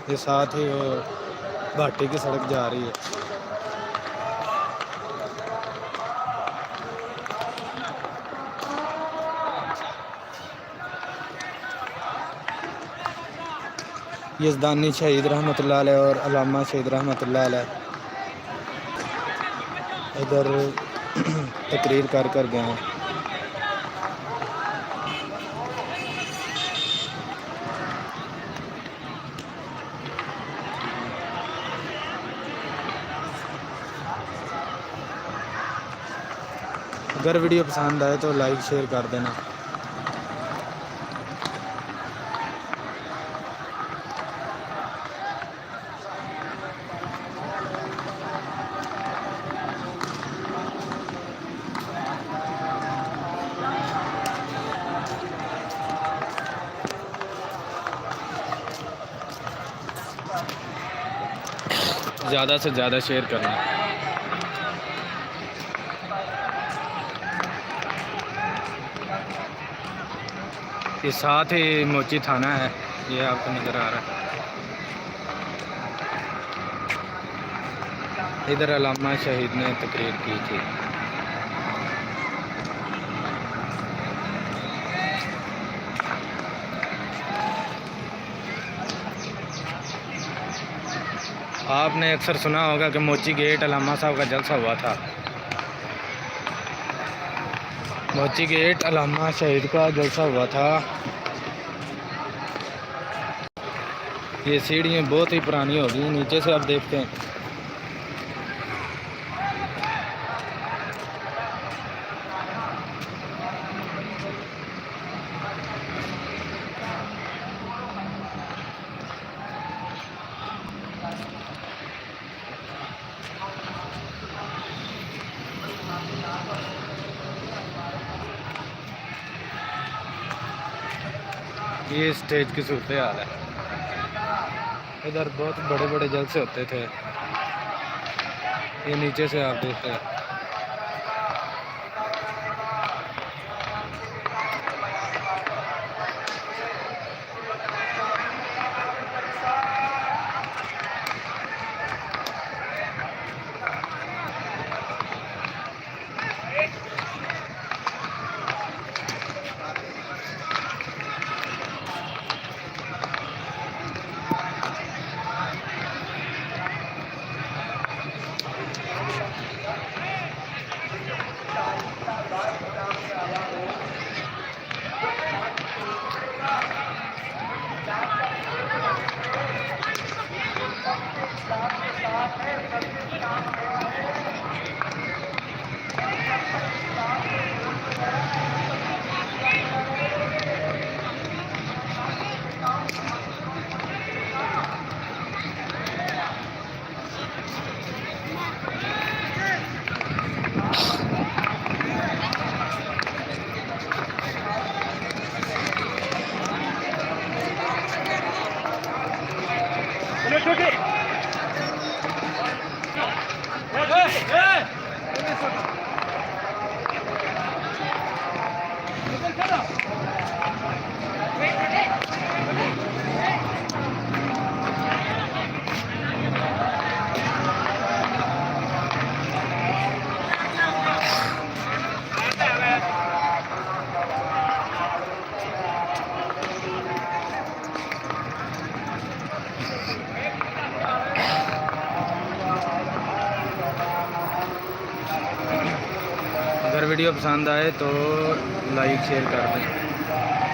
ये साथ ही वो भाटी की सड़क जा रही है। यज़दानी शहीद रहमतुल्लाह अलैह और अल्लामा शहीद रहमतुल्लाह अलैह इधर तकरीर कर गए हैं। अगर वीडियो पसंद आए तो लाइक शेयर कर देना। ज़्यादा से ज़्यादा शेयर करना। ये साथ ही मोची थाना है, ये आपको नज़र आ रहा है। इधर अल्लामा शहीद ने तकरीर की थी। आपने अक्सर सुना होगा कि मोची गेट अल्लामा साहब का जलसा हुआ था। मोची गेट अल्लामा शहीद का जलसा हुआ था। ये सीढ़ियाँ बहुत ही पुरानी हो गई, नीचे से आप देखते हैं। ये स्टेज की सूरत हाल है। इधर बहुत बड़े बड़े जलसे होते थे। ये नीचे से आप देखते हैं। अगर वीडियो पसंद आए तो लाइक शेयर कर दें।